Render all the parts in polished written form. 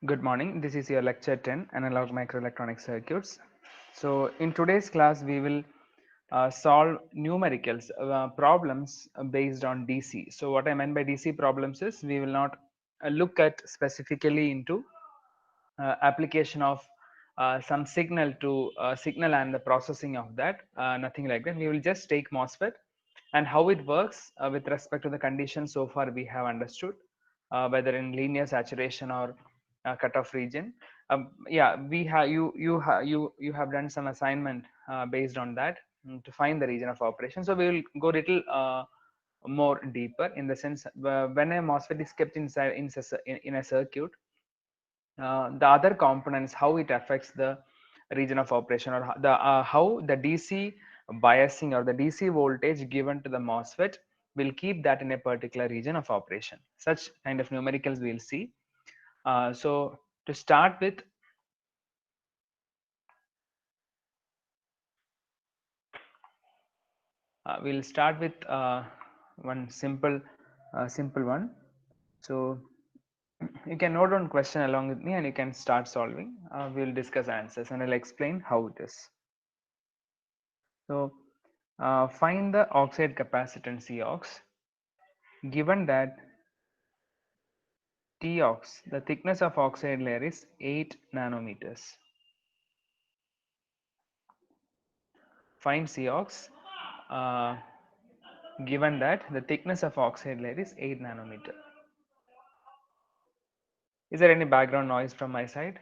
Good morning. This is your lecture 10, Analog Microelectronic Circuits. So in today's class, we will solve numericals problems based on DC. So what I meant by DC problems is we will not look at specifically into application of some signal to signal and the processing of that, nothing like that. We will just take MOSFET and how it works with respect to the conditions so far we have understood, whether in linear saturation or cutoff region. Yeah, we have you have done some assignment based on that, to find the region of operation. So we will go little more deeper in the sense, when a MOSFET is kept inside in a circuit, the other components, how it affects the region of operation, or how the DC biasing or the DC voltage given to the MOSFET will keep that in a particular region of operation. Such kind of numericals we'll see. So to start with, we'll start with one simple one. So you can note down question along with me and you can start solving. We'll discuss answers and I'll explain how it is. So find the oxide capacitance Cox, given that Tox, the thickness of oxide layer is 8 nanometers. Find Cox, given that the thickness of oxide layer is 8 nanometer. Is there any background noise from my side?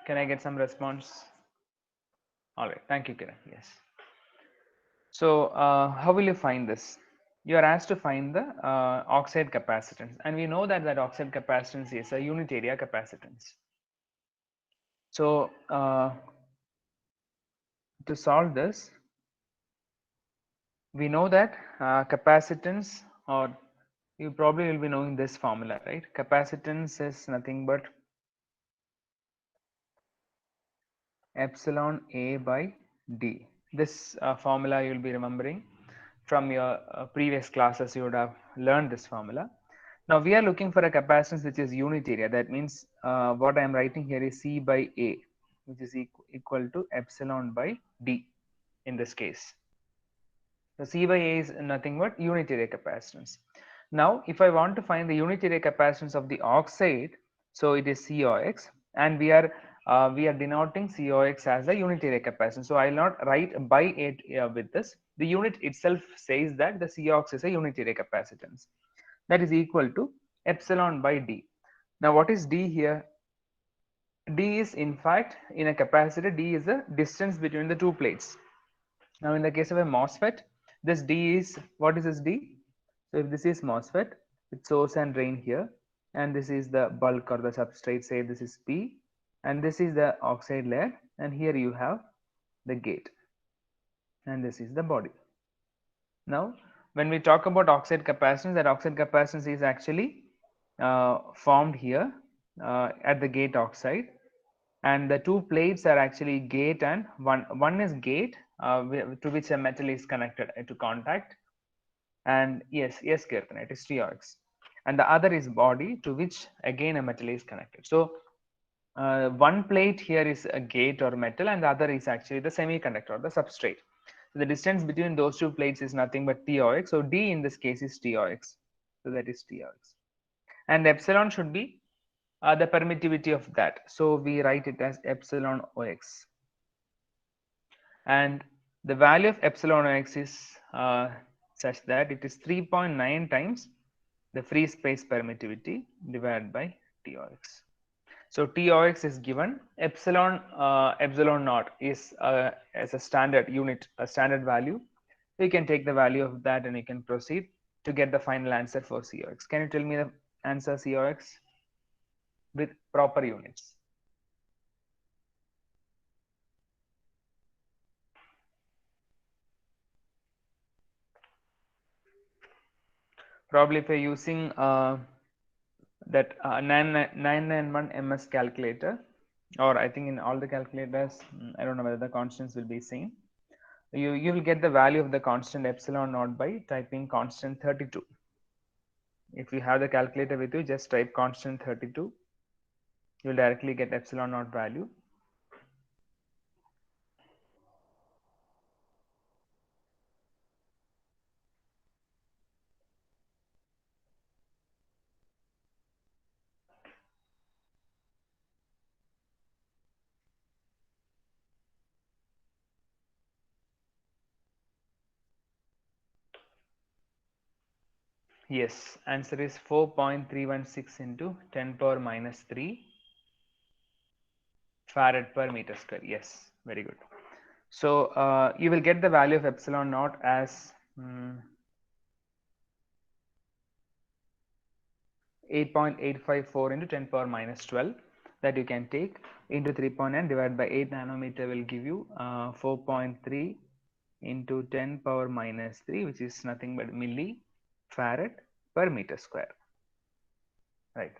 Can I get some response? All right, thank you, Kiran. Yes. So how will you find this? You are asked to find the oxide capacitance, and we know that oxide capacitance is a unit area capacitance. So to solve this, we know that capacitance, or you probably will be knowing this formula, right? Capacitance is nothing but epsilon A by D. This formula you will be remembering from your previous classes. You would have learned this formula. Now we are looking for a capacitance which is unit area. That means what I am writing here is C by A, which is equal to epsilon by D in this case. So C by A is nothing but unit area capacitance. Now if I want to find the unit area capacitance of the oxide, so it is COX, and we are denoting COX as a unit area capacitance. So I will not write by it with this. The unit itself says that the COX is a unit area capacitance. That is equal to epsilon by D. Now what is D here? D is, in fact, in a capacitor, D is the distance between the two plates. Now in the case of a MOSFET, this D is, what is this D? So if this is MOSFET with source and drain here, and this is the bulk or the substrate, say this is P, and this is the oxide layer, and here you have the gate, and this is the body. Now when we talk about oxide capacitance, that oxide capacitance is actually formed here at the gate oxide, and the two plates are actually gate, and one is gate to which a metal is connected to contact, and yes Kirtan, it is TOX, and the other is body to which again a metal is connected. So one plate here is a gate or metal, and the other is actually the semiconductor or the substrate. So the distance between those two plates is nothing but TOX. So D in this case is TOX. So that is TOX, and epsilon should be the permittivity of that. So we write it as epsilon OX, and the value of epsilon OX is such that it is 3.9 times the free space permittivity divided by TOX. So TOX is given, epsilon naught is as a standard unit, a standard value. So you can take the value of that and you can proceed to get the final answer for COX. Can you tell me the answer COX with proper units? Probably if you're using that 991 MS calculator, or I think in all the calculators, I don't know whether the constants will be same. you will get the value of the constant epsilon naught by typing constant 32. If you have the calculator with you, just type constant 32. You will directly get epsilon naught value. Yes, answer is 4.316 into 10 power minus 3 farad per meter square. Yes, very good. So you will get the value of epsilon naught as 8.854 into 10 power minus 12, that you can take into 3.9 divided by 8 nanometer will give you 4.3 into 10 power minus 3, which is nothing but millifarad per meter square. Right.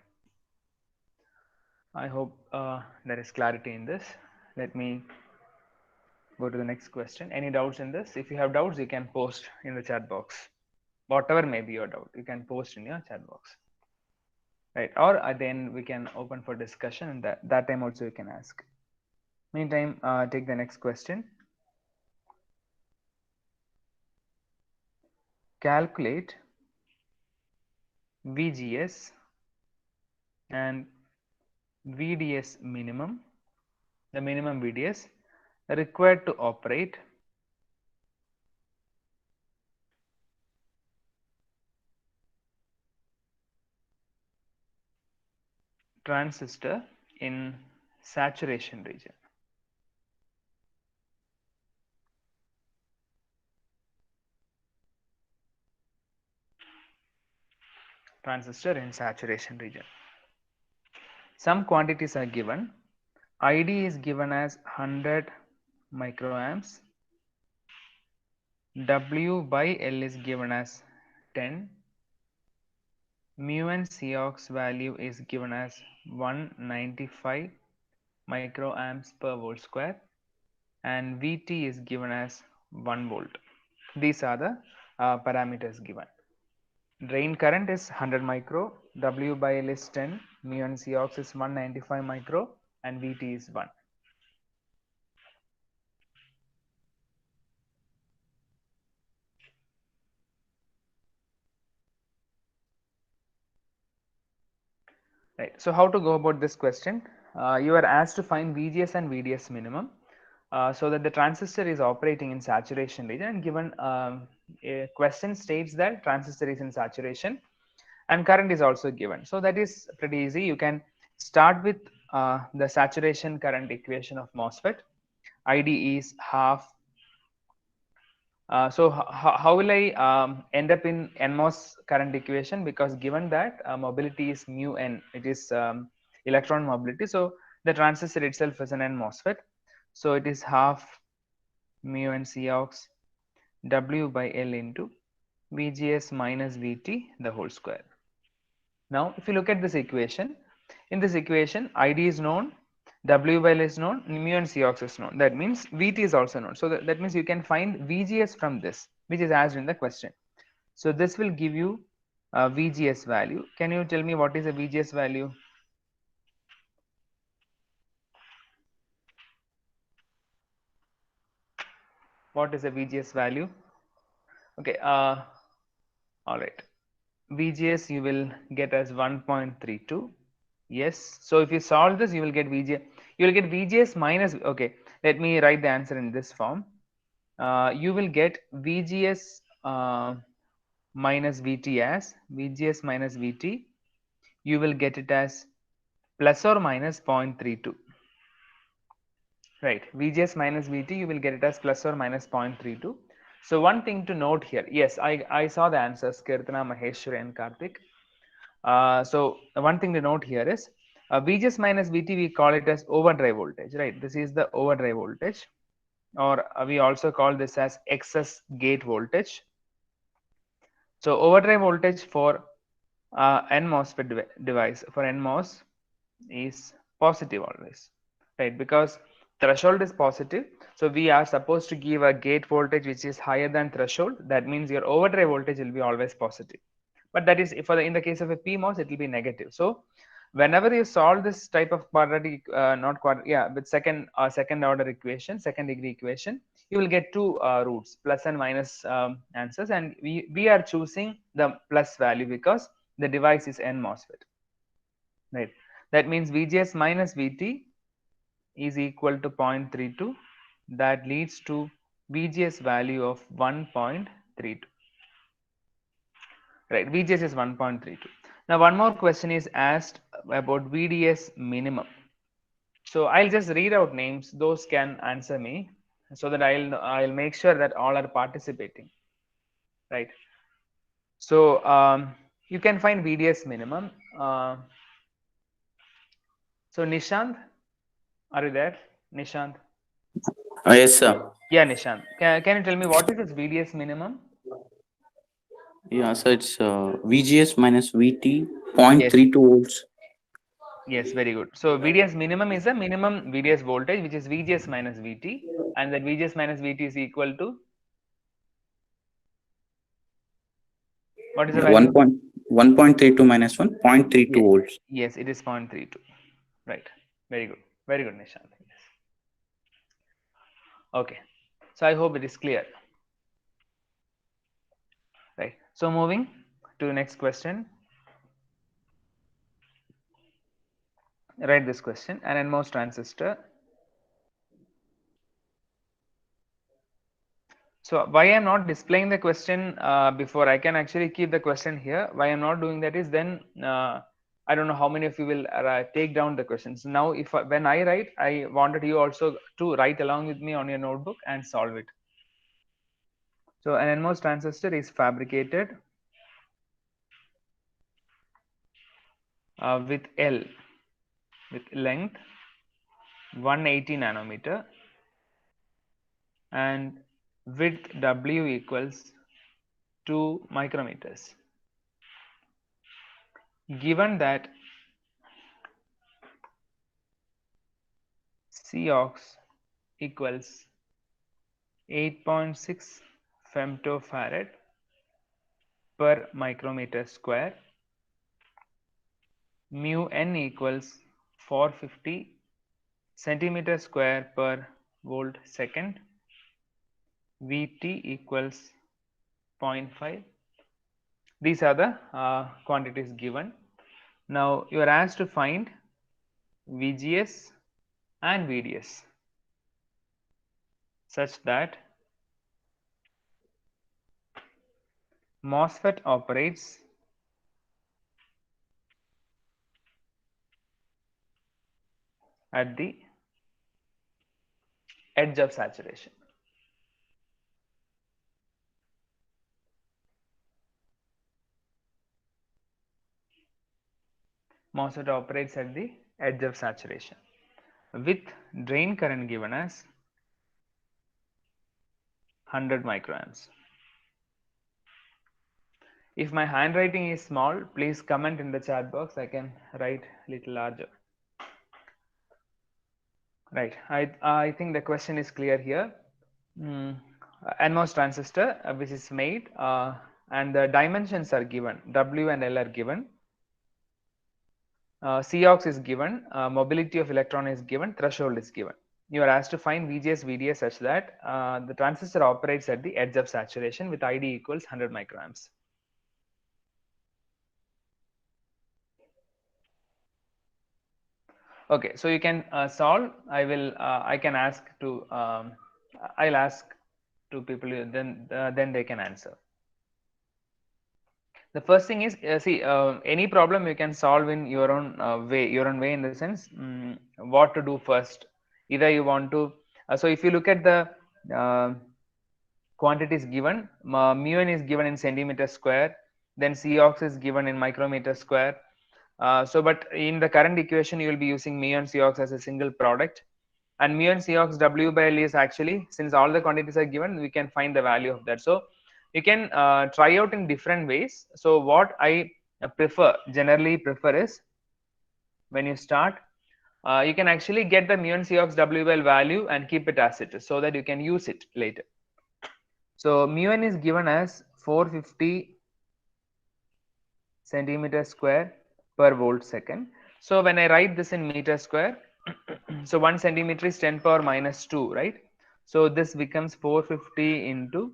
I hope there is clarity in this. Let me go to the next question. Any doubts in this? If you have doubts, you can post in the chat box. Whatever may be your doubt, you can post in your chat box. Right. Or then we can open for discussion, and that time also you can ask. Meantime, take the next question. Calculate VGS and VDS minimum, the minimum VDS required to operate transistor in saturation region. Transistor in saturation region. Some quantities are given. ID is given as 100 microamps. W by L is given as 10. Mu and Cox value is given as 195 microamps per volt square, and Vt is given as 1 volt. These are the parameters given. Drain current is 100 micro, W by L is 10, mu and Cox is 195 micro, and Vt is 1. Right. So how to go about this question? You are asked to find VGS and VDS minimum, so that the transistor is operating in saturation region, and given a question states that transistor is in saturation and current is also given. So that is pretty easy. You can start with the saturation current equation of MOSFET. ID is half. So how will I end up in NMOS current equation? Because given that mobility is mu n, it is electron mobility. So the transistor itself is an N MOSFET. So it is half mu n Cox W by L into VGS minus VT the whole square. Now, if you look at this equation, in this equation, ID is known, W by L is known, mu and Cox is known. That means Vt is also known. So that means you can find VGS from this, which is asked in the question. So this will give you a VGS value. Can you tell me what is a VGS value? What is a VGS value? Okay, all right. VGS you will get as 1.32. Yes. So if you solve this, you will get VGS. You will get VGS minus. Okay. Let me write the answer in this form. You will get VGS minus VT as VGS minus VT. You will get it as plus or minus 0.32. Right. VGS minus VT. You will get it as plus or minus 0.32. So one thing to note here. Yes, I saw the answers. Kirtana, Maheshwari, and Karthik. So one thing to note here is VGS minus VT, we call it as overdrive voltage, right? This is the overdrive voltage, or we also call this as excess gate voltage. So overdrive voltage for NMOS device, for NMOS is positive always, right? Because threshold is positive. So we are supposed to give a gate voltage which is higher than threshold. That means your overdrive voltage will be always positive. But that is in the case of a PMOS, it will be negative. So whenever you solve this type of quadratic, not quadratic, yeah, with second order equation, second degree equation, you will get two roots, plus and minus answers, and we are choosing the plus value because the device is N MOSFET, right? That means VGS minus VT is equal to 0.32. That leads to VGS value of 1.32. Right, VGS is 1.32. Now one more question is asked about VDS minimum. So I'll just read out names, those can answer me, so that I'll make sure that all are participating, right? So you can find VDS minimum. So Nishant, are you there? Nishant? Yes, sir. Yeah, Nishant. Can you tell me what is this VDS minimum? Yeah, so it's VGS minus VT Yes. 0.32 volts. Yes, very good. So VDS minimum is a minimum VDS voltage, which is VGS minus VT, and that VGS minus VT is equal to, what is the 1 value? point 1.32 minus 1.32 Ye- volts. Yes, it is 0.32. Right. Very good. Very good, Nishant. Yes. Okay. So I hope it is clear. Right. So moving to the next question. Write this question. An NMOS transistor. So why I'm not displaying the question before, I can actually keep the question here. Why I'm not doing that is then I don't know how many of you will take down the questions. Now, when I write, I wanted you also to write along with me on your notebook and solve it. So an NMOS transistor is fabricated with L, with length 180 nanometer and width W equals 2 micrometers. Given that Cox equals 8.6 femtofarad per micrometer square, mu n equals 450 centimeter square per volt second, Vt equals 0.5. These are the quantities given. Now you are asked to find VGS and VDS such that MOSFET operates at the edge of saturation. MOSFET operates at the edge of saturation with drain current given as 100 microamps. If my handwriting is small, please comment in the chat box. I can write little larger. Right. I think the question is clear here. NMOS transistor which is made and the dimensions are given. W and L are given. Cox is given. Mobility of electron is given. Threshold is given. You are asked to find VGS, VDS such that the transistor operates at the edge of saturation with ID equals 100 microamps. Okay, so you can solve. I can ask to. I'll ask to people. Then they can answer. The first thing is see any problem you can solve in your own way. Your own way in the sense what to do first. Either you want to. So if you look at the quantities given, mu n is given in centimeter square. Then Cox is given in micrometer square. But in the current equation, you will be using mu and Cox as a single product, and mu and Cox W by L is actually, since all the quantities are given, we can find the value of that. So you can try out in different ways. So what I generally prefer is when you start, you can actually get the mu and Cox WL value and keep it as it is so that you can use it later. So mu n is given as 450 centimeter square per volt second. So when I write this in meter square, so 1 centimeter is 10 power minus 2, right? So this becomes 450 into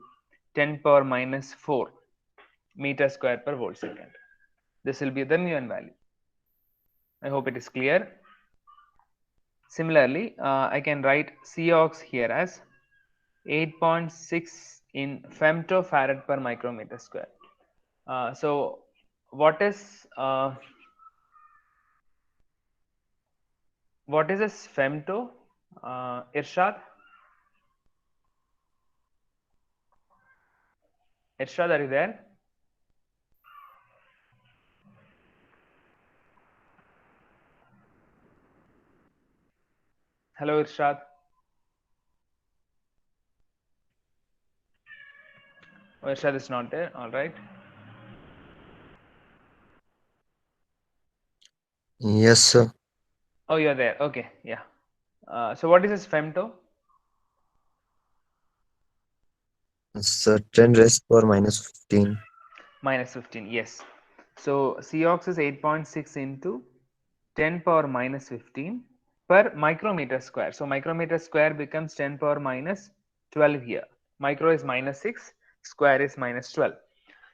10 power minus 4 meter square per volt second. This will be the mu n value. I hope it is clear. Similarly, I can write Cox here as 8.6 in femtofarad per micrometer square. So what is this femto, Irshad? Irshad, are you there? Hello, Irshad. Oh, Irshad is not there. All right. Yes, sir. Oh, you're there. Okay. Yeah. So what is this femto? Sir, 10 raised power minus 15. Minus 15. Yes. So Cox is 8.6 into 10 power minus 15 per micrometer square. So micrometer square becomes 10 power minus 12 here. Micro is minus 6, square is minus 12.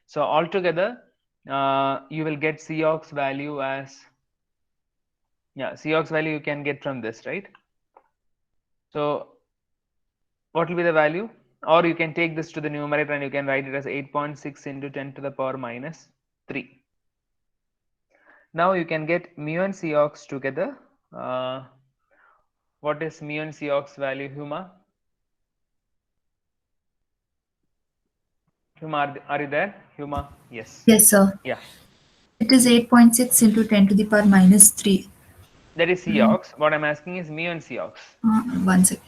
So altogether, you will get Cox value as, yeah, Cox value you can get from this, right? So what will be the value? Or you can take this to the numerator and you can write it as 8.6 into 10 to the power minus 3. Now you can get mu and Cox together. What is mu and Cox value, Huma? Huma, are you there? Huma, yes. Yes, sir. Yeah, It is 8.6 into 10 to the power minus 3. that is Cox. What I'm asking is mu and Cox. 1 second.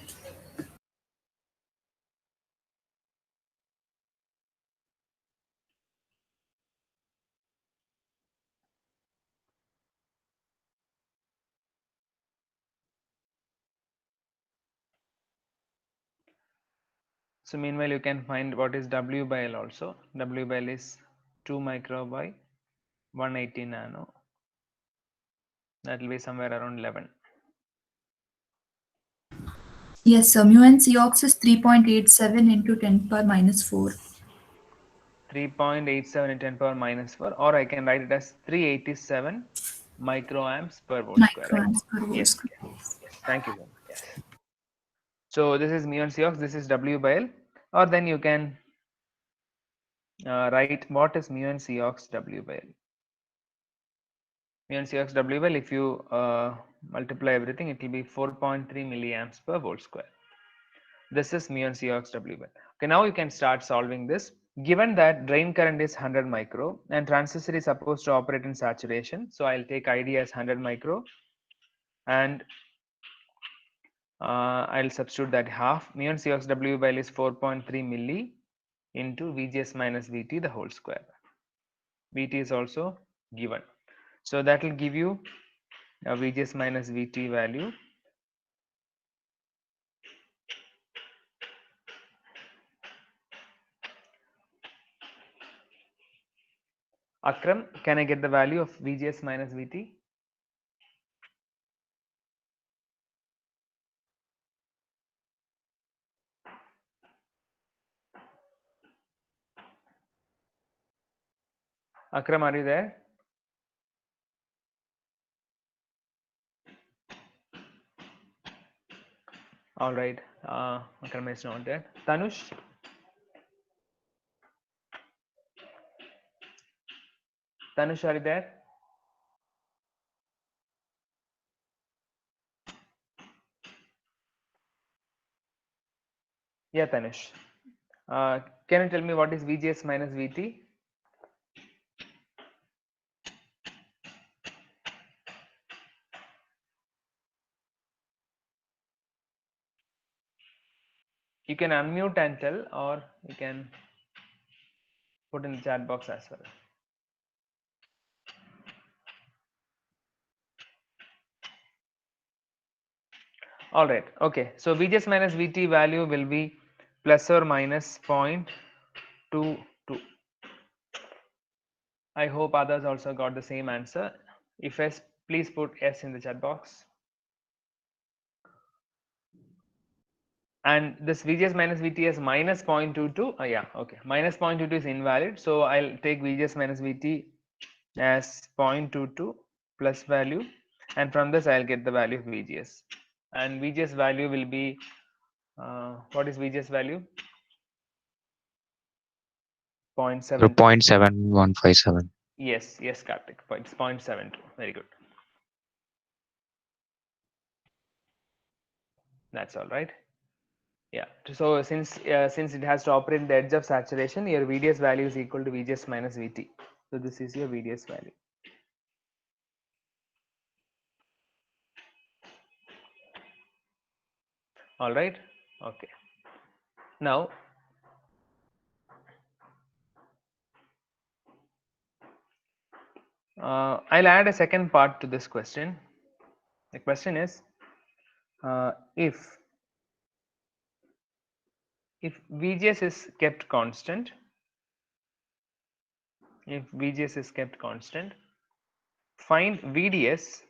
So meanwhile, you can find what is W by L also. W by L is 2 micro by 180 nano. That will be somewhere around 11. Yes, sir. Mu and Cox is 3.87 into 10 power minus 4. 3.87 in 10 power minus 4, or I can write it as 387 microamps per volt square, right? Microamps per volt Yes, square. yes. Thank you, Huma. Yes. So this is mu and Cox, this is W by L, or then you can write what is mu and Cox W by L. Mu and Cox W by L, if you multiply everything, it will be 4.3 milliamps per volt square. This is mu and Cox W by L. Okay, now you can start solving this. Given that drain current is 100 micro and transistor is supposed to operate in saturation, so I'll take ID as 100 micro and I'll substitute that half. Mu and Cox W by L is 4.3 milli into VGS minus VT the whole square. VT is also given. So that will give you a VGS minus VT value. Akram, can I get the value of VGS minus VT? Akram, are you there? All right. Akram is not there. Tanush? Tanush, are you there? Yeah, Tanush. Can you tell me what is VGS minus VT? You can unmute and tell, or you can put in the chat box as well. All right. Okay. So VGS minus VT value will be plus or minus 0.22. I hope others also got the same answer. If yes, please put S in the chat box. And this VGS minus VT is minus 0.22. Oh yeah, okay. Minus 0.22 is invalid. So I'll take VGS minus VT as 0.22 plus value, and from this I'll get the value of VGS. And VGS value will be, what is VGS value? 0.7. 0.7157. Yes, yes, Karthik. It's 0.72. Very good. That's all right. Yeah. So since it has to operate the edge of saturation, your VDS value is equal to VGS minus VT. So this is your VDS value. All right. Okay. Now, I'll add a second part to this question. The question is, if VGS is kept constant, find VDS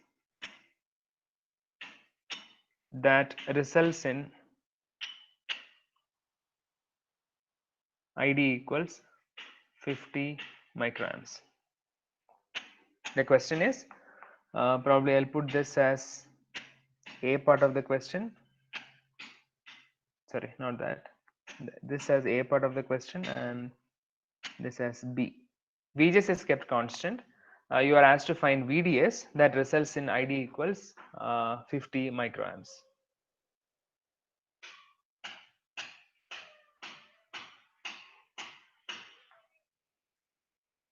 that results in ID equals 50 microamps. The question is, probably I'll put this as A part of the question. Sorry, not that. This as A part of the question and this as B. VGS is kept constant. You are asked to find VDS that results in ID equals 50 microamps.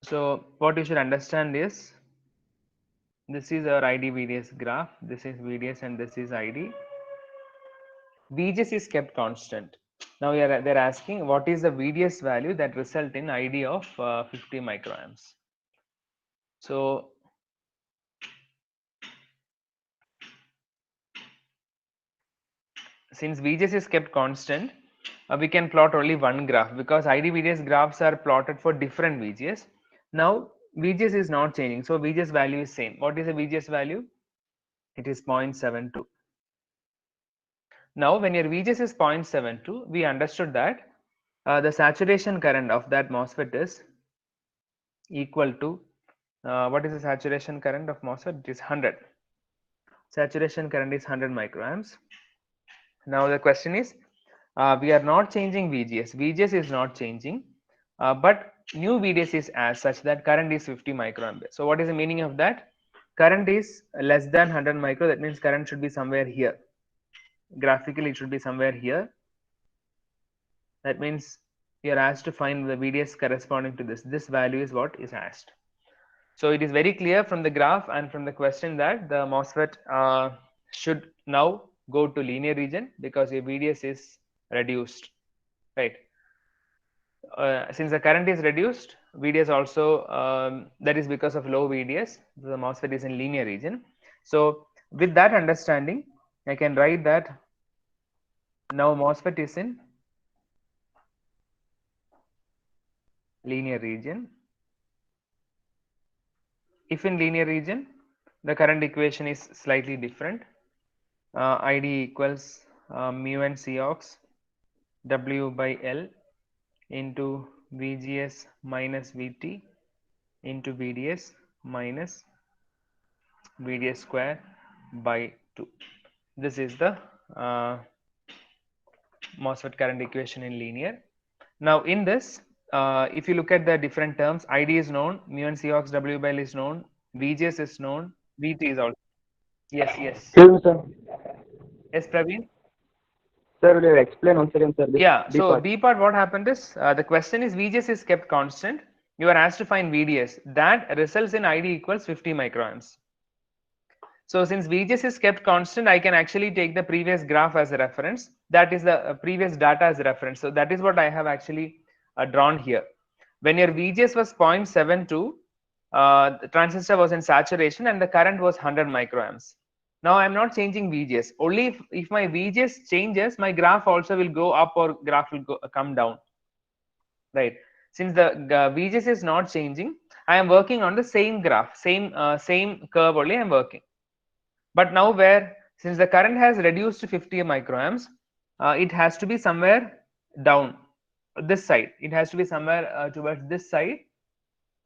So what you should understand is, this is our ID VDS graph. This is VDS and this is ID. VGS is kept constant. Now they're asking what is the VDS value that result in ID of 50 microamps. So since VGS is kept constant, we can plot only one graph because ID VDS graphs are plotted for different VGS. Now VGS is not changing, so VGS value is same. What is the VGS value? It is 0.72. Now when your VGS is 0.72, we understood that the saturation current of that MOSFET is equal to, what is the saturation current of MOSFET? It is 100. Saturation current is 100 microamps. Now the question is, we are not changing VGS. VGS is not changing, but new VDS is as such that current is 50 microampere. So what is the meaning of that? Current is less than 100 micro. That means current should be somewhere here. Graphically, it should be somewhere here. That means you are asked to find the VDS corresponding to this. This value is what is asked. So it is very clear from the graph and from the question that the MOSFET should now go to linear region because your VDS is reduced, right? Since the current is reduced, VDS also, that is because of low VDS, the MOSFET is in linear region. So with that understanding, I can write that now MOSFET is in linear region. If in linear region, the current equation is slightly different. ID equals mu n Cox W by L into VGS minus VT into VDS minus VDS square by 2. This is the MOSFET current equation in linear. Now in this, if you look at the different terms, ID is known, mu n Cox W by L is known, VGS is known, VT is also. Yes, yes. Excuse me, sir. Yes, Praveen. Sir, will you explain once again, sir? Yeah, so B part, what happened is, the question is VGS is kept constant. You are asked to find VDS. That results in ID equals 50 microamps. So since VGS is kept constant, I can actually take the previous graph as a reference. That is the previous data as a reference. So that is what I have actually drawn here. When your VGS was 0.72, the transistor was in saturation and the current was 100 microamps. Now I'm not changing VGS. Only if my VGS changes, my graph also will go up or graph will come down. Right. Since the VGS is not changing, I am working on the same graph, same curve only I'm working. But now since the current has reduced to 50 microamps, it has to be somewhere down this side. It has to be somewhere towards this side.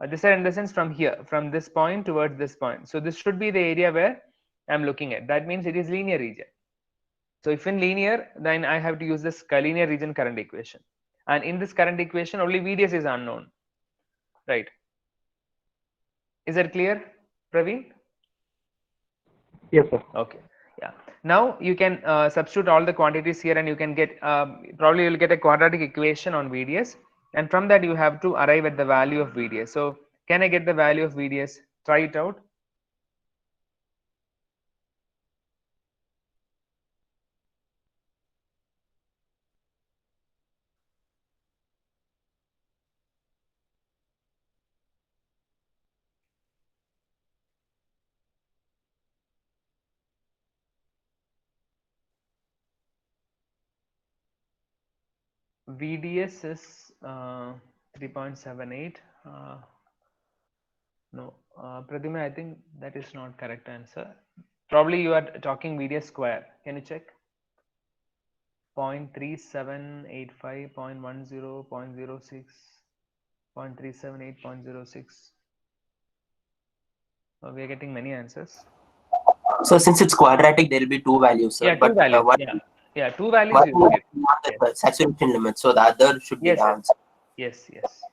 This side in the sense from here, from this point towards this point. So this should be the area where I'm looking at. That means it is linear region. So if in linear, then I have to use this linear region current equation. And in this current equation, only VDS is unknown. Right. Is that clear, Praveen? Yes, sir. Okay. Yeah. Now you can substitute all the quantities here and you can get, probably you'll get a quadratic equation on VDS. And from that you have to arrive at the value of VDS. So can I get the value of VDS? Try it out. VDS is 3.78. No, Pradyumna, I think that is not correct answer. Probably you are talking VDS square. Can you check? 0.3785, 0.10, 0.06, 0.378, 0.06. We are getting many answers. So since it's quadratic, there will be two values, sir. Yeah, two But values. one, yeah, two values one you will get. is the saturation limit, so the other should be Yes, the yes. answer. Yes.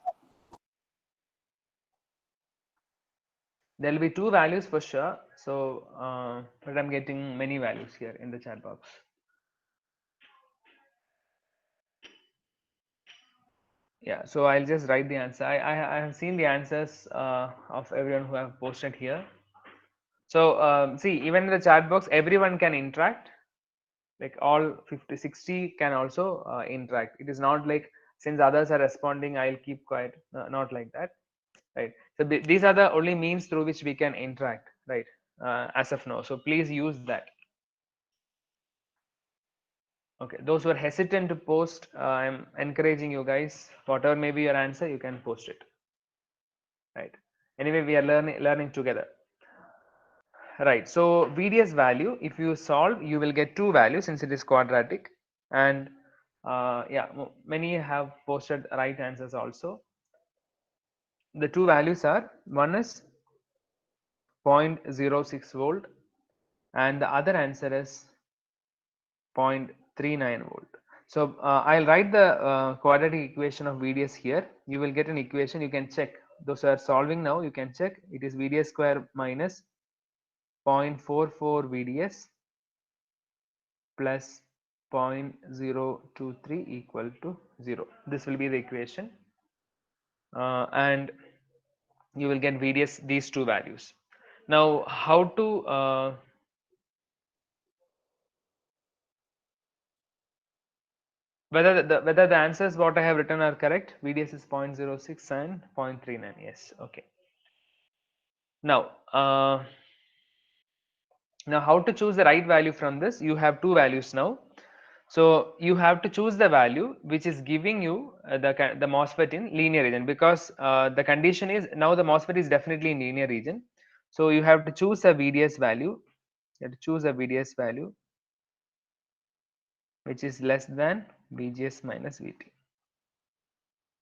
There will be two values for sure. So, but I'm getting many values here in the chat box. Yeah, so I'll just write the answer. I have seen the answers of everyone who have posted here. So see, even in the chat box, everyone can interact. Like all 50, 60 can also interact. It is not like since others are responding, I'll keep quiet. Not like that, right? So these are the only means through which we can interact, right? As of now. So please use that. Okay, those who are hesitant to post, I'm encouraging you guys, whatever may be your answer, you can post it. Right. Anyway, we are learning together. Right. So VDS value, if you solve, you will get two values since it is quadratic. And yeah, many have posted right answers also. The two values are, one is 0.06 volt and the other answer is 0.39 volt. So I'll write the quadratic equation of VDS here. You will get an equation. You can check. Those who are solving now, you can check. It is VDS square minus 0.44 VDS plus 0.023 equal to 0. This will be the equation. And you will get VDS, these two values. Now, how to whether the answers what I have written are correct. VDS is 0.06 and 0.39. Yes. Okay. Now how to choose the right value from this? You have two values now. So you have to choose the value which is giving you the MOSFET in linear region, because the condition is now the MOSFET is definitely in linear region. So you have to choose a VDS value. You have to choose a VDS value which is less than VGS minus VT.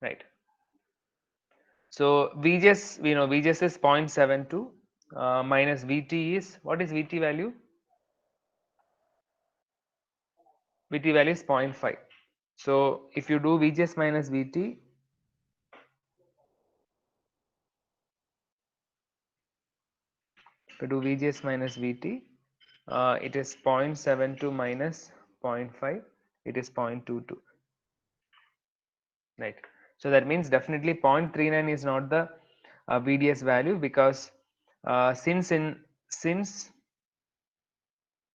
Right. So VGS, we know VGS is 0.72 minus VT is, what is VT value? VT value is 0.5. So if you do VGS minus VT, if you do VGS minus VT, it is 0.72 minus 0.5, it is 0.22. Right. So that means definitely 0.39 is not the VDS value, because since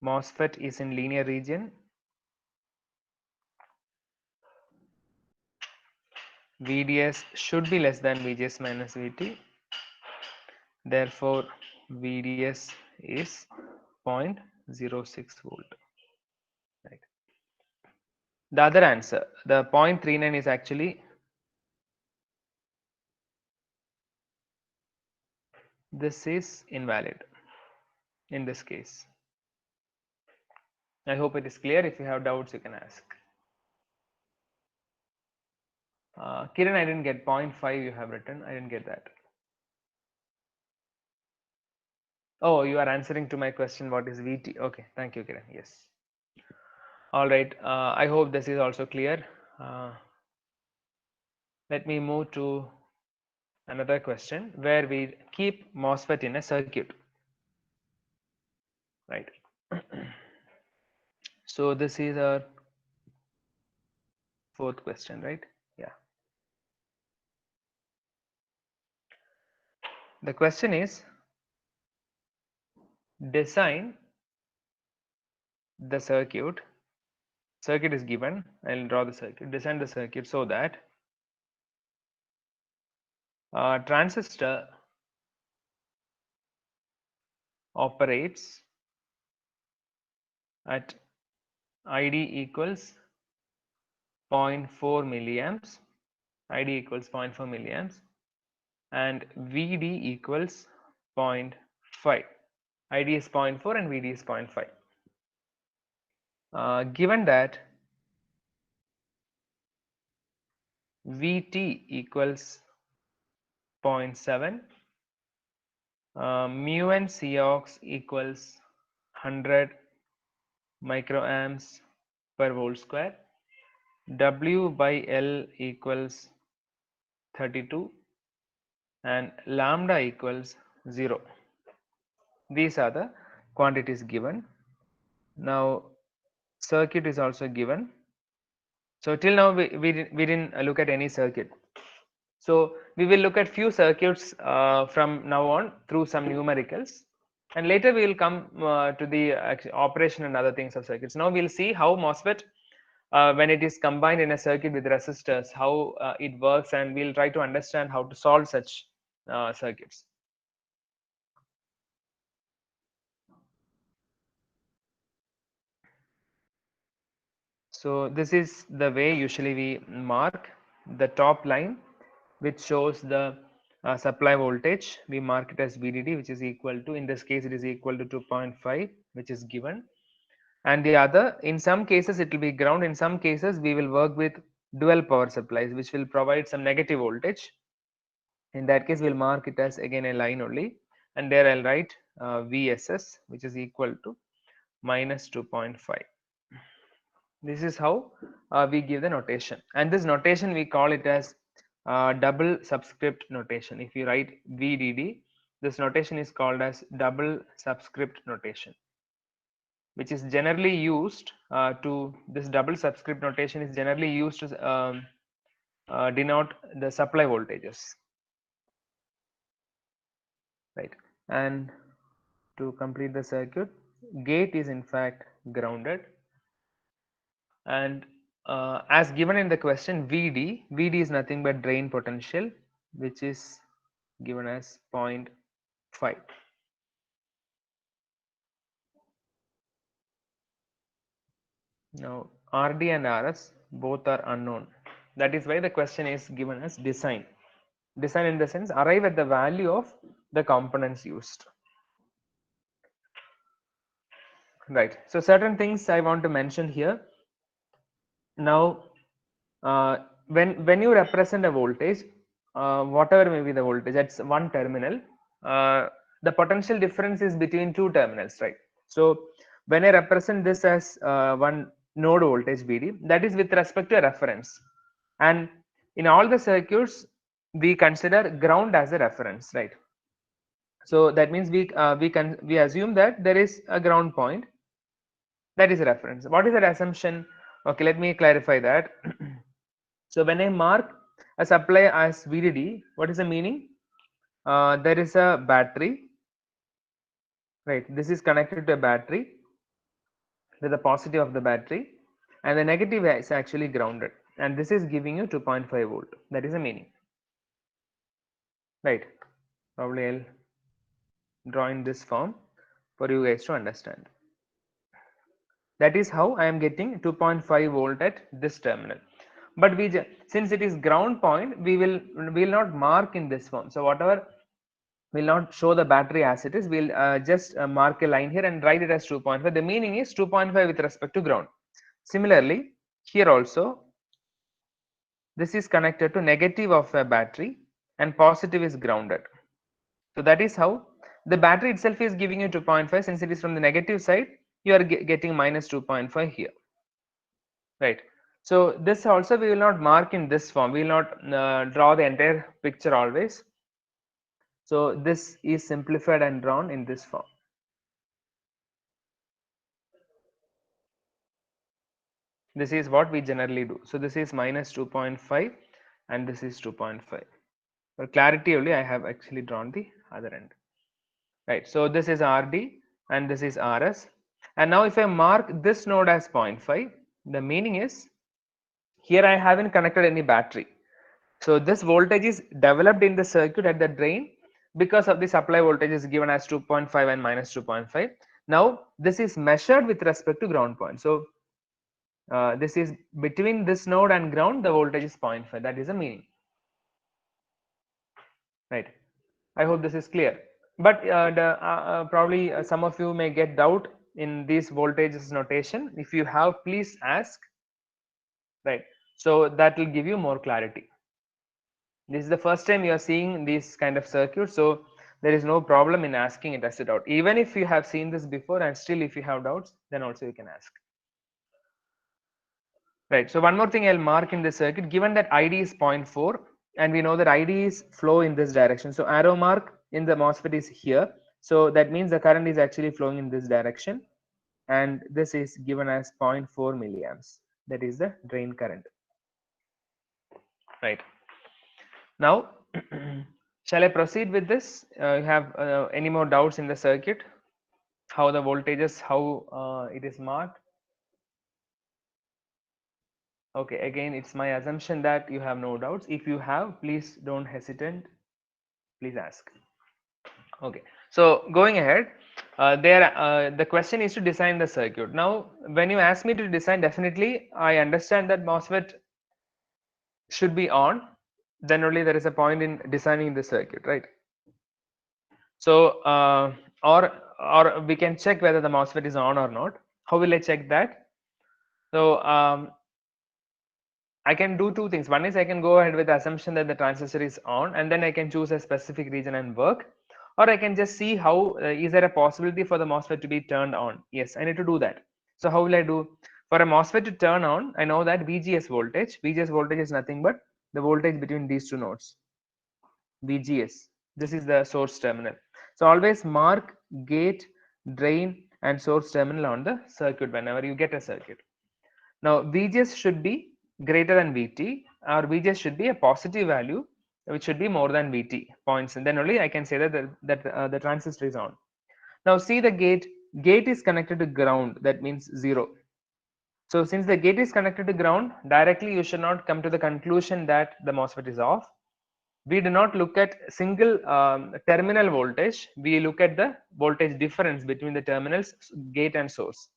MOSFET is in linear region, VDS should be less than VGS minus VT. Therefore, VDS is 0.09. 0.06 volt. Right. The other answer, the 0.39 is actually this is invalid in this case. I hope it is clear. If you have doubts, you can ask. Kiran, I didn't get 0.5 you have written. I didn't get that. Oh, you are answering to my question. What is VT? Okay, thank you, Kiran. Yes. All right. I hope this is also clear. Let me move to another question where we keep MOSFET in a circuit. Right. So this is our fourth question, right? Yeah. The question is, design the circuit. Circuit is given. I'll draw the circuit. Design the circuit so that transistor operates at ID equals 0.4 milliamps. ID equals 0.4 milliamps and VD equals 0.5. ID is 0.4 and VD is 0.5. Given that VT equals 0.7, mu and Cox equals 100 microamps per volt square, W by L equals 32 and lambda equals 0. These are the quantities given. Now circuit is also given. So till now we didn't look at any circuit. So we will look at few circuits from now on through some numericals, and later we will come to the operation and other things of circuits. Now we'll see how MOSFET when it is combined in a circuit with resistors, how it works, and we'll try to understand how to solve such circuits. So this is the way usually we mark the top line, which shows the supply voltage. We mark it as VDD, which is equal to, in this case it is equal to 2.5, which is given. And the other, in some cases it will be ground, in some cases we will work with dual power supplies, which will provide some negative voltage. In that case we'll mark it as again a line only, and there I'll write VSS, which is equal to minus 2.5. This is how we give the notation, and this notation we call it as double subscript notation. If you write VDD, this notation is called as double subscript notation, which is generally used this double subscript notation is generally used to denote the supply voltages, right? And to complete the circuit, gate is in fact grounded, and as given in the question, VD is nothing but drain potential, which is given as 0.5. Now RD and RS both are unknown. That is why the question is given as design. Design in the sense arrive at the value of the components used. Right. So certain things I want to mention here. Now when you represent a voltage, whatever may be the voltage at one terminal, the potential difference is between two terminals, right? So when I represent this as one node voltage VD, that is with respect to a reference, and in all the circuits we consider ground as a reference, right? So that means we assume that there is a ground point, that is a reference. What is that assumption? Okay, let me clarify that. So when I mark a supply as VDD, what is the meaning? There is a battery, right? This is connected to a battery with the positive of the battery, and the negative is actually grounded, and this is giving you 2.5 volt. That is the meaning, right? Probably I'll draw in this form for you guys to understand. That is how I am getting 2.5 volt at this terminal. But since it is ground point, we will not mark in this form. So whatever will not show the battery as it is, we'll just mark a line here and write it as 2.5. The meaning is 2.5 with respect to ground. Similarly, here also, this is connected to negative of a battery and positive is grounded. So that is how the battery itself is giving you 2.5. Since it is from the negative side, you are getting minus 2.5 here, right? So this also we will not mark in this form. We will not draw the entire picture always. So this is simplified and drawn in this form. This is what we generally do. So this is minus 2.5 and this is 2.5. For clarity only, I have actually drawn the other end. Right. So this is RD and this is RS. And now if I mark this node as 0.5, the meaning is here I haven't connected any battery. So this voltage is developed in the circuit at the drain because of the supply voltage is given as 2.5 and minus 2.5. Now this is measured with respect to ground point. So this is between this node and ground, the voltage is 0.5. That is the meaning. Right. I hope this is clear. But probably some of you may get doubt in these voltages notation. If you have, please ask. Right. So that will give you more clarity. This is the first time you are seeing this kind of circuit, so there is no problem in asking it as a doubt. Even if you have seen this before and still if you have doubts, then also you can ask. Right. So one more thing I'll mark in the circuit, given that ID is 0.4 and we know that ID is flow in this direction. So arrow mark in the MOSFET is here. So that means the current is actually flowing in this direction. And this is given as 0.4 milliamps. That is the drain current. Right. Now, shall I proceed with this? You have any more doubts in the circuit? How the voltages, how it is marked? Okay, again, it's my assumption that you have no doubts. If you have, please don't hesitate. Please ask. Okay, so going ahead, the question is to design the circuit. Now, when you ask me to design, definitely I understand that MOSFET should be on. Then only there is a point in designing the circuit, right? So, or we can check whether the MOSFET is on or not. How will I check that? So, I can do two things. One is I can go ahead with the assumption that the transistor is on, and then I can choose a specific region and work. Or I can just see how is there a possibility for the MOSFET to be turned on? Yes, I need to do that. So how will I do? For a MOSFET to turn on, I know that VGS voltage is nothing but the voltage between these two nodes. VGS. This is the source terminal. So always mark gate, drain, and source terminal on the circuit whenever you get a circuit. Now VGS should be greater than VT, or VGS should be a positive value, which should be more than VT points, and then only I can say that the transistor is on. Now see the gate. Gate is connected to ground. That means 0. So since the gate is connected to ground, directly you should not come to the conclusion that the MOSFET is off. We do not look at single terminal voltage. We look at the voltage difference between the terminals, gate and source.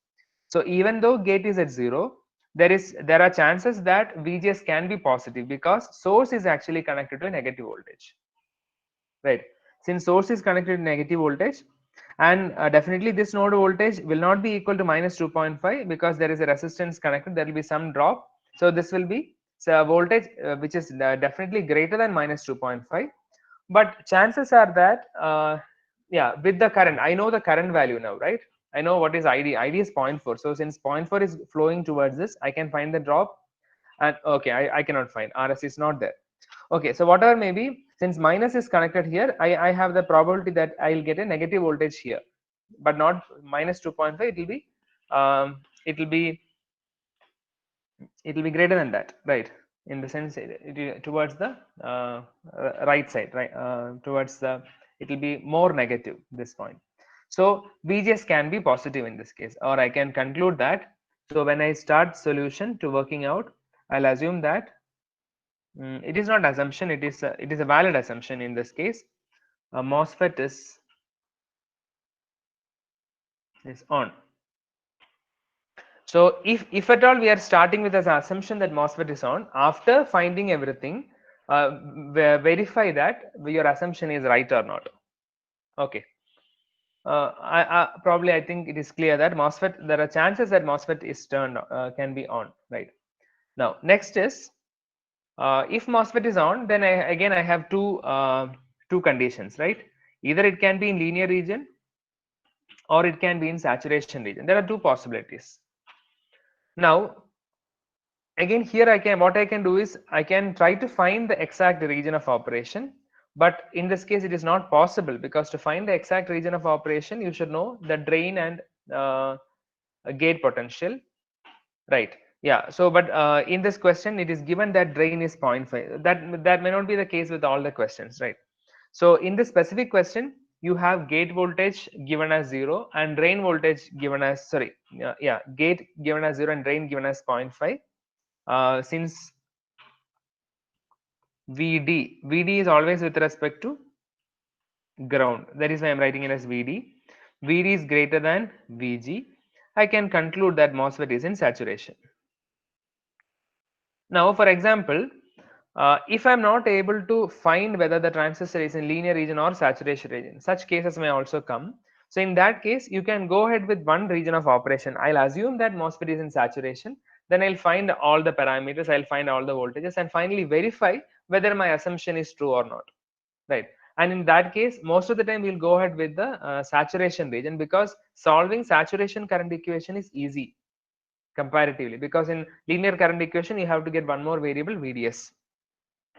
So even though gate is at 0, there are chances that VGS can be positive because source is actually connected to a negative voltage, right? Since source is connected to negative voltage, and definitely this node voltage will not be equal to minus 2.5 because there is a resistance connected. There will be some drop. So this will be voltage which is definitely greater than minus 2.5. But chances are that yeah, with the current, I know the current value now, right? I know what is ID. ID is 0.4. So since 0.4 is flowing towards this, I can find the drop. And okay, I cannot find. RS is not there. Okay, so whatever may be, since minus is connected here, I have the probability that I will get a negative voltage here, but not minus 2.5. It will be greater than that, right? In the sense towards the right side, right? Towards the, it will be more negative this point. So VGS can be positive in this case, or I can conclude that. So when I start solution to working out, I'll assume that it is not assumption. It is a valid assumption in this case. A MOSFET is on. So if at all we are starting with an assumption that MOSFET is on, after finding everything, verify that your assumption is right or not. Okay. I think it is clear that MOSFET, there are chances that MOSFET is turned can be on, right? Now next is if MOSFET is on, then I have two conditions, right? Either it can be in linear region or it can be in saturation region. There are two possibilities. Now again here what I can do is I can try to find the exact region of operation, but in this case it is not possible, because to find the exact region of operation you should know the drain and gate potential, right? Yeah, so but in this question it is given that drain is 0.5. That may not be the case with all the questions, right? So in this specific question you have gate voltage given as 0 and drain voltage given as, sorry, gate given as 0 and drain given as 0.5. Since VD is always with respect to ground, that is why I'm writing it as VD. VD is greater than VG. I can conclude that MOSFET is in saturation. Now, for example, if I'm not able to find whether the transistor is in linear region or saturation region, such cases may also come. So in that case, you can go ahead with one region of operation. I'll assume that MOSFET is in saturation. Then I'll find all the parameters, I'll find all the voltages, and finally verify whether my assumption is true or not, right? And in that case, most of the time we'll go ahead with the saturation region, because solving saturation current equation is easy comparatively, because in linear current equation you have to get one more variable, VDS,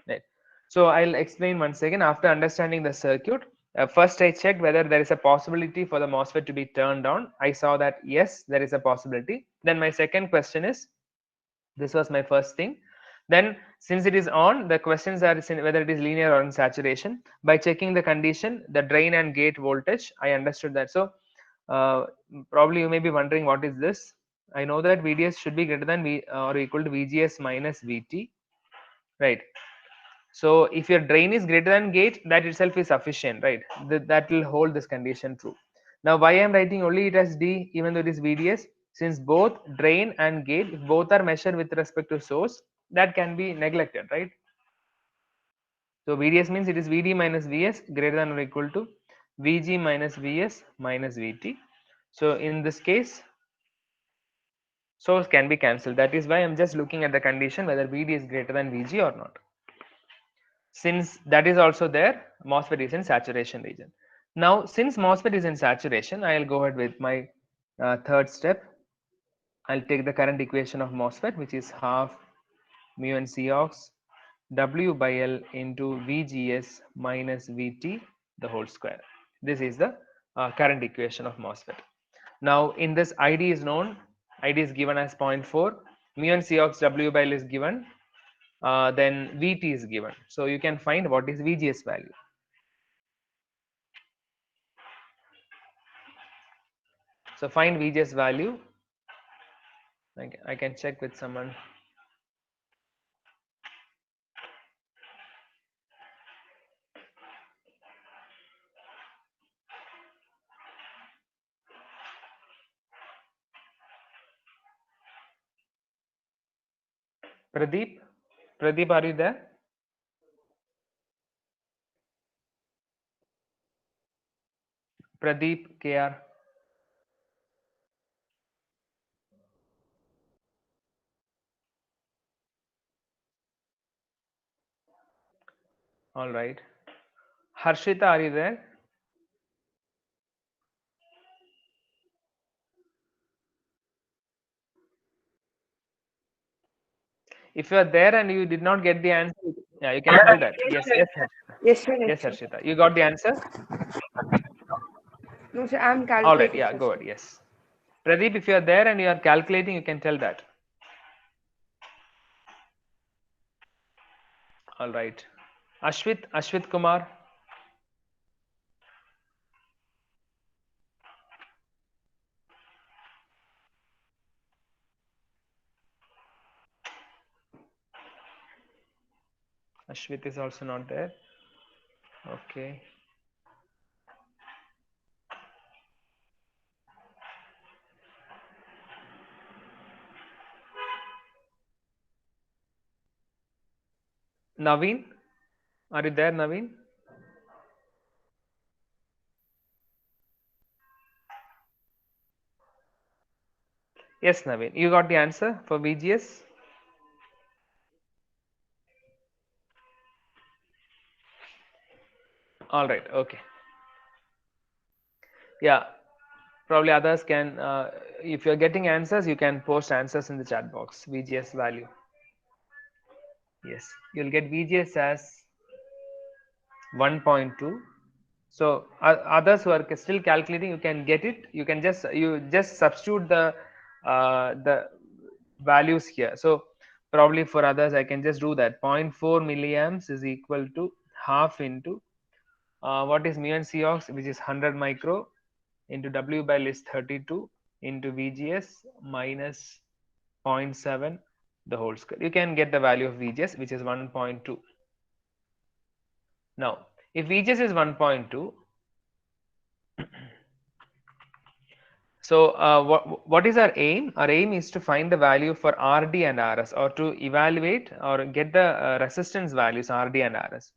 right? So I'll explain once again. After understanding the circuit, first I checked whether there is a possibility for the MOSFET to be turned on. I saw that yes, there is a possibility. Then my second question is, this was my first thing. Then since it is on, the questions are whether it is linear or in saturation. By checking the condition, the drain and gate voltage, I understood that. So probably you may be wondering, what is this? I know that VDS should be greater than or equal to VGS minus VT, right? So if your drain is greater than gate, that itself is sufficient, right? That will hold this condition true. Now why I'm writing only it as D even though it is VDS? Since both drain and gate, if both are measured with respect to source, that can be neglected, right? So VDS means it is VD minus VS greater than or equal to VG minus VS minus VT. So in this case, source can be cancelled. That is why I'm just looking at the condition whether VD is greater than VG or not. Since that is also there, MOSFET is in saturation region. Now, since MOSFET is in saturation, I'll go ahead with my third step. I'll take the current equation of MOSFET, which is half mu n Cox W by L into VGS minus VT the whole square. This is the current equation of MOSFET. Now, in this ID is known, ID is given as 0.4, mu n Cox W by L is given, then VT is given. So you can find what is VGS value. So find VGS value. I can check with someone. Pradeep, are you there? Pradeep, KR. All right. Harshita, are you there? If you are there and you did not get the answer, yeah, you can tell that. Yes, Harshita. Yes, sir. Yes, Harshita. You got the answer? No, sir, I'm calculating. All right, yeah, go ahead. Yes. Pradeep, if you are there and you are calculating, you can tell that. All right. Ashwit Kumar. Ashwit is also not there. Okay. Naveen, are you there, Naveen? Yes, Naveen, you got the answer for VGS? All right, okay. Yeah, probably others can, if you're getting answers, you can post answers in the chat box. VGS value. Yes, you'll get VGS as 1.2. So others who are still calculating, you can get it. You can just substitute the values here. So probably for others, I can just do that. 0.4 milliamps is equal to half into what is mu and Cox, which is 100 micro into W by list 32 into VGS minus 0.7 the whole square. You can get the value of VGS, which is 1.2. Now, if VGS is 1.2, so what is our aim? Our aim is to find the value for RD and RS, or to evaluate or get the resistance values RD and RS.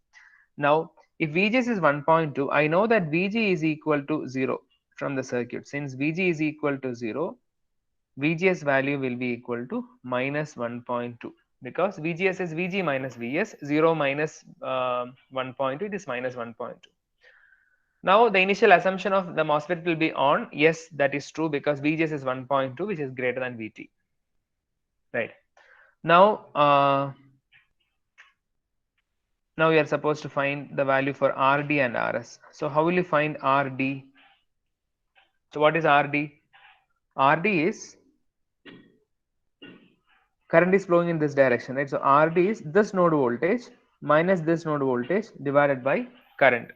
Now, if VGS is 1.2, I know that VG is equal to 0 from the circuit. Since VG is equal to 0, VGS value will be equal to minus 1.2, because VGS is VG minus VS, 0 minus 1.2, it is minus 1.2. Now the initial assumption of the MOSFET will be on. Yes, that is true, because VGS is 1.2, which is greater than VT. Right. Now, now we are supposed to find the value for RD and RS. So how will you find RD? So what is RD? RD is current is flowing in this direction, right? So RD is this node voltage minus this node voltage divided by current.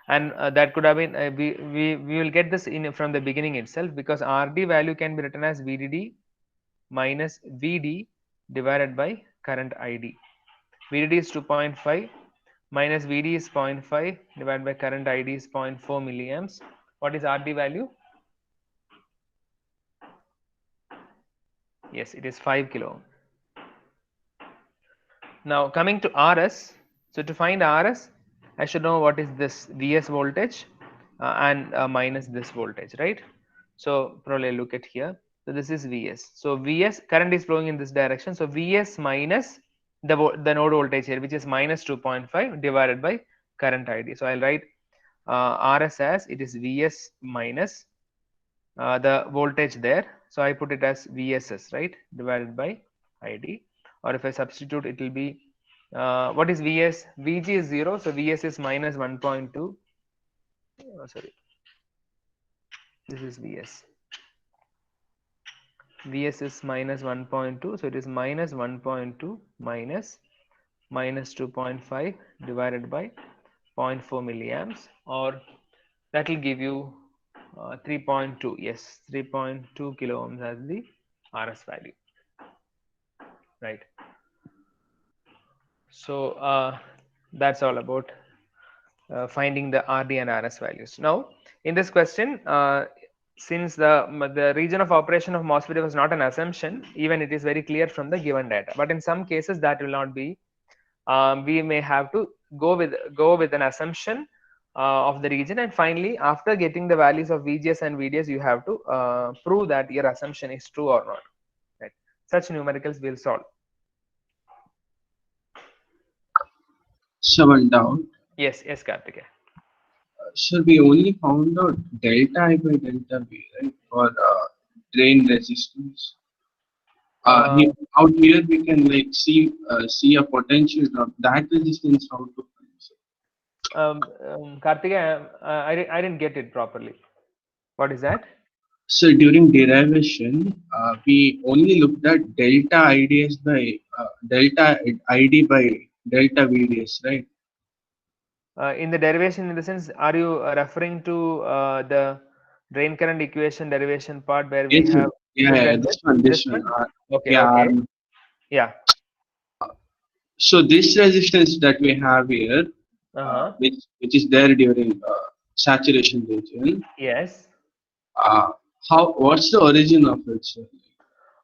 And that could have been we will get this in from the beginning itself, because RD value can be written as VDD minus VD divided by current ID. VDD is 2.5 minus VD is 0.5 divided by current ID is 0.4 milliamps. What is RD value? Yes, it is 5 kilo ohm. Now coming to RS, so to find RS, I should know what is this VS voltage and minus this voltage, right? So probably look at here. So this is VS. So VS current is flowing in this direction. So VS minus the node voltage here, which is minus 2.5 divided by current ID. So I'll write RS as it is VS minus the voltage there. So I put it as VSS, right, divided by ID. Or if I substitute, it will be what is VS? VG is 0, so VS is minus 1.2. Sorry, this is VS. VS is minus 1.2, so it is minus 1.2 minus 2.5 divided by 0.4 milliamps, or that will give you 3.2. Yes, 3.2 kilo ohms as the RS value, right? So that's all about finding the RD and RS values. Now in this question, since the region of operation of MOSFET was not an assumption, even it is very clear from the given data, but in some cases that will not be. We may have to go with an assumption of the region, and finally after getting the values of VGS and VDS, you have to prove that your assumption is true or not, right? Such numericals will solve. So one doubt. Yes, Karthikeya. So we only found out delta I by delta V, right, for drain resistance. Out here we can like see a potential drop. That resistance how to find? Karthikeya, I didn't get it properly. What is that? So during derivation, we only looked at delta IDS by delta ID by delta VDS, right? In the derivation, in the sense, are you referring to the drain current equation derivation part where we have this one. Okay, okay. Yeah. So this resistance that we have here, which is there during saturation region. Yes. What's the origin of it, sir?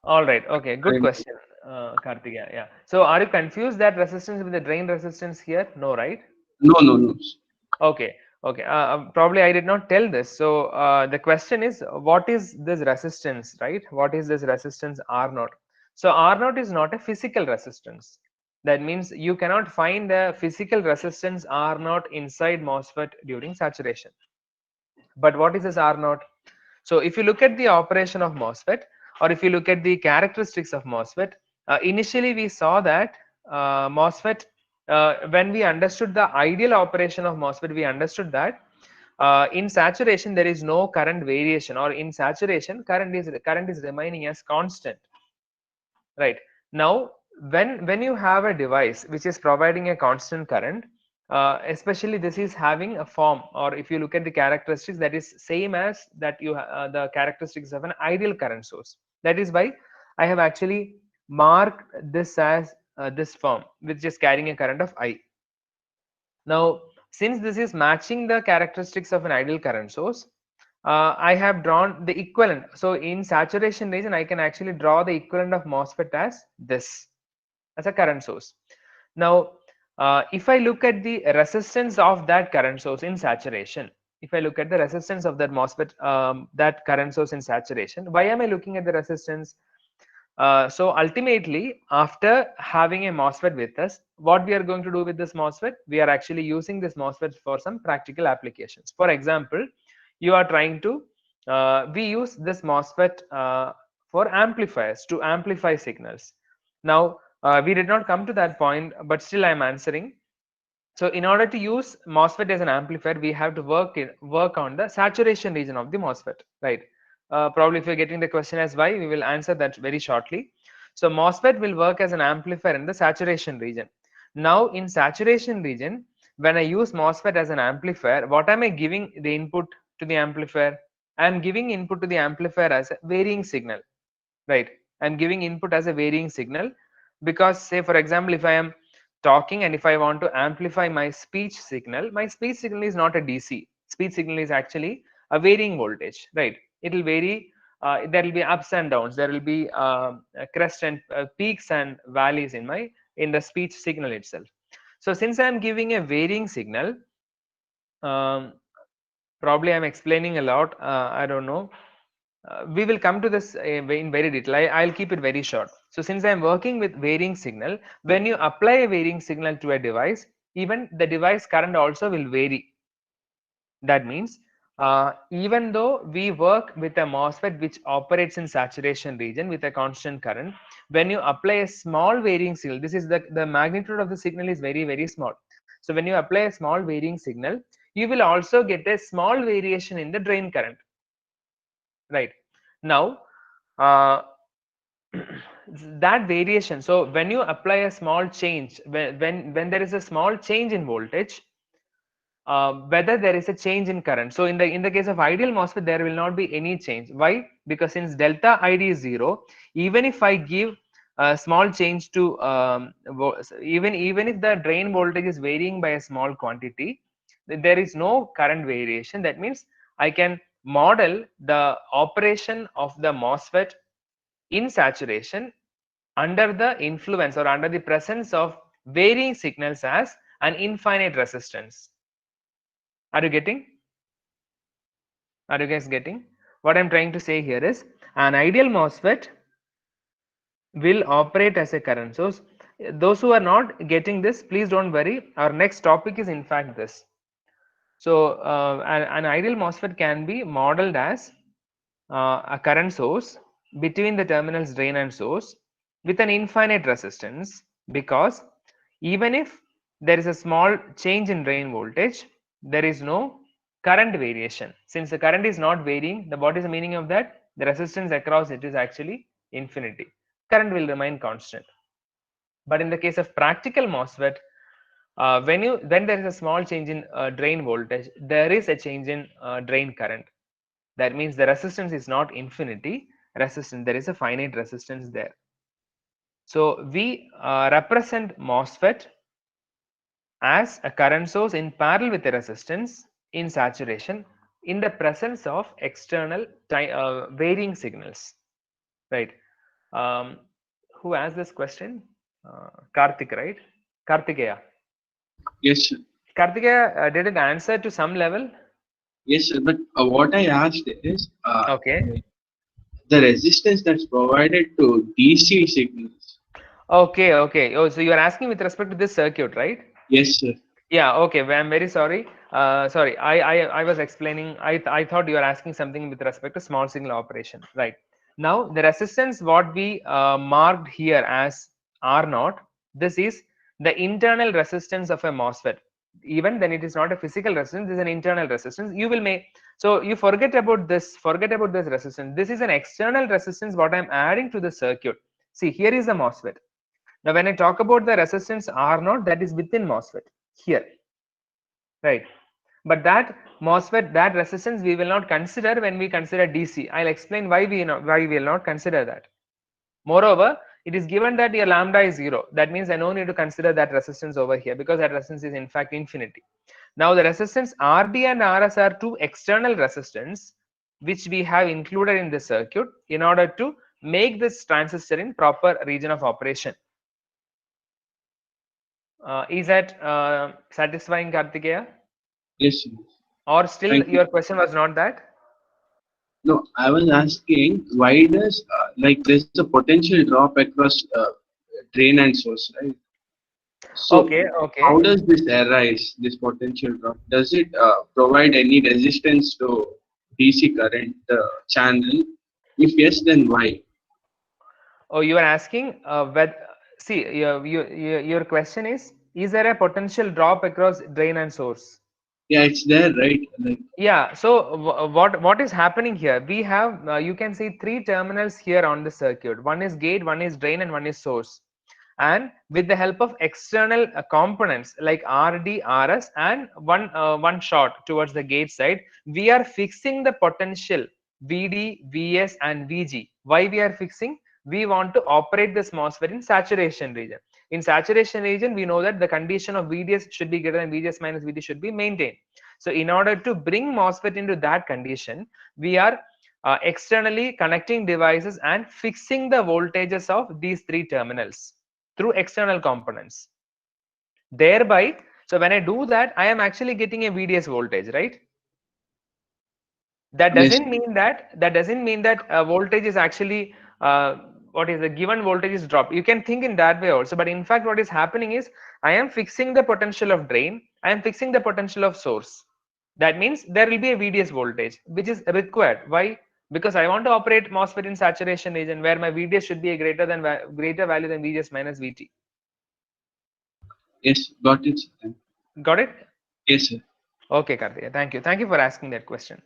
All right. Okay. Good question. Karthika. Yeah. So are you confused that resistance with the drain resistance here? No, right? No. Okay. Okay. Probably I did not tell this. So the question is, what is this resistance, right? What is this resistance R naught? So R naught is not a physical resistance. That means you cannot find a physical resistance R naught inside MOSFET during saturation. But what is this R naught? So if you look at the operation of MOSFET, or if you look at the characteristics of MOSFET, initially we saw that MOSFET, when we understood the ideal operation of MOSFET, we understood that in saturation there is no current variation, or in saturation current is remaining as constant. Right. Now, when you have a device which is providing a constant current, especially this is having a form, or if you look at the characteristics, that is same as that the characteristics of an ideal current source. That is why I have actually marked this as this form, which is carrying a current of I. Now, since this is matching the characteristics of an ideal current source, I have drawn the equivalent. So in saturation region, I can actually draw the equivalent of MOSFET as this, as a current source. Now, if I look at the resistance of that current source in saturation, if I look at the resistance of that MOSFET, that current source in saturation, why am I looking at the resistance? So ultimately, after having a MOSFET with us, what we are going to do with this MOSFET? We are actually using this MOSFET for some practical applications. For example, you are trying to, we use this MOSFET for amplifiers, to amplify signals. Now, we did not come to that point, but still I am answering. So in order to use MOSFET as an amplifier, we have to work on the saturation region of the MOSFET, right? Probably if you're getting the question as why, we will answer that very shortly. So MOSFET will work as an amplifier in the saturation region. Now in saturation region, when I use MOSFET as an amplifier, what am I giving the input to the amplifier? I am giving input to the amplifier as a varying signal, right? I'm giving input as a varying signal, because say for example, if I am talking and if I want to amplify my speech signal is not a DC. Speech signal is actually a varying voltage, right? It will vary. There will be ups and downs. There will be crest and peaks and valleys in the speech signal itself. So since I am giving a varying signal, probably I'm explaining a lot. I don't know. We will come to this in very detail. I'll keep it very short. So since I'm working with varying signal, when you apply a varying signal to a device, even the device current also will vary. That means even though we work with a MOSFET which operates in saturation region with a constant current, when you apply a small varying signal, this is the magnitude of the signal is very, very small. So when you apply a small varying signal, you will also get a small variation in the drain current. Right. Now, that variation, so when you apply a small change, when there is a small change in voltage, whether there is a change in current. So in the case of ideal MOSFET, there will not be any change. Why? Because since delta ID is 0, even if I give a small change to even if the drain voltage is varying by a small quantity, there is no current variation. That means I can model the operation of the MOSFET in saturation under the influence or under the presence of varying signals as an infinite resistance. Are you getting? Are you guys getting? What I'm trying to say here is an ideal MOSFET will operate as a current source. Those who are not getting this, please don't worry. Our next topic is in fact this. So an ideal MOSFET can be modeled as a current source between the terminals drain and source with an infinite resistance, because even if there is a small change in drain voltage, there is no current variation. Since the current is not varying, what is the meaning of that? The resistance across it is actually infinity. Current will remain constant. But in the case of practical MOSFET, when there is a small change in drain voltage, there is a change in drain current. That means the resistance is not infinity resistance, there is a finite resistance there. So we represent MOSFET as a current source in parallel with the resistance in saturation in the presence of external varying signals, right? who asked this question? Karthik, right? Kartikeya. Yes, sir. Kartikeya, did it answer to some level? Yes, sir. But what I asked is Okay. the resistance that's provided to DC signals. Okay, okay. Oh, so you are asking with respect to this circuit, right? Yes, sir. Yeah, okay. Well, I'm very sorry. Sorry, I was explaining. I thought you were asking something with respect to small signal operation, right? Now the resistance what we marked here as R0, this is the internal resistance of a MOSFET. Even then, it is not a physical resistance; it is an internal resistance. You will make so you forget about this. Forget about this resistance. This is an external resistance. What I'm adding to the circuit. See, here is the MOSFET. Now, when I talk about the resistance R0, that is within MOSFET here, right? But that MOSFET, that resistance, we will not consider when we consider DC. I'll explain why we will not consider that. Moreover, it is given that your lambda is 0. That means I no need to consider that resistance over here because that resistance is in fact infinity. Now the resistance RD and RS are two external resistance which we have included in the circuit in order to make this transistor in proper region of operation. Is that satisfying, Kartikeya? Yes, sir. Or still Thank you. your question was not that? No, I was asking why does like there's a potential drop across drain and source, right? So Okay, how okay. does this arise? This potential drop, does it provide any resistance to DC current channel? If yes, then why? Oh, you are asking whether, see, your question is there a potential drop across drain and source? Yeah, it's there, right? Like, Yeah, so what is happening here? We have, you can see three terminals here on the circuit. One is gate, one is drain, and one is source. And with the help of external components like RD, RS, and one short towards the gate side, we are fixing the potential VD, VS, and VG. Why we are fixing? We want to operate this MOSFET in saturation region. In saturation region, we know that the condition of VDS should be greater than VGS minus VD should be maintained. So in order to bring MOSFET into that condition, we are externally connecting devices and fixing the voltages of these three terminals through external components. Thereby, so when I do that, I am actually getting a VDS voltage, right? That yes, doesn't mean that voltage is actually what is the given voltage is dropped. You can think in that way also, but in fact what is happening is I am fixing the potential of drain, I am fixing the potential of source. That means there will be a VDS voltage which is required. Why? Because I want to operate MOSFET in saturation region where my VDS should be a greater value than VGS minus VT. yes, got it. Sir. Got it? Yes, sir. Okay, Karthikeya, thank you. Thank you for asking that question.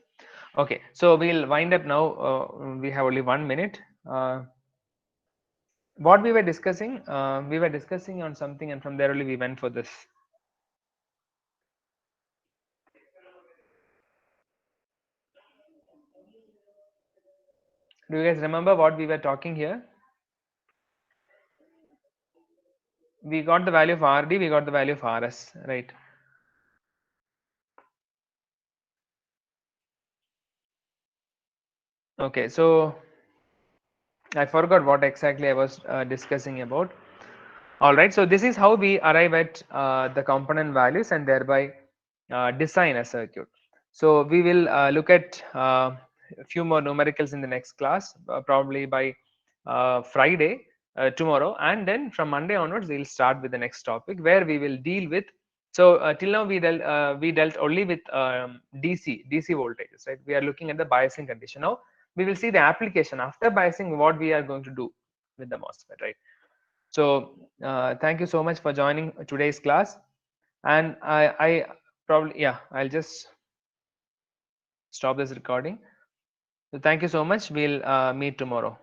Okay, so we'll wind up now. We have only 1 minute. What we were discussing on something, and from there only we went for this. Do you guys remember what we were talking here? We got the value of RD, we got the value of RS, right? Okay, so I forgot what exactly I was discussing about. All right, so this is how we arrive at the component values and thereby design a circuit. So we will look at a few more numericals in the next class, probably by Friday, tomorrow, and then from Monday onwards we'll start with the next topic where we will deal with. So till now we dealt only with DC voltages, right? We are looking at the biasing condition. Now we will see the application after biasing, what we are going to do with the MOSFET, right? So thank you so much for joining today's class, and I probably, yeah, I'll just stop this recording. So thank you so much. We'll meet tomorrow.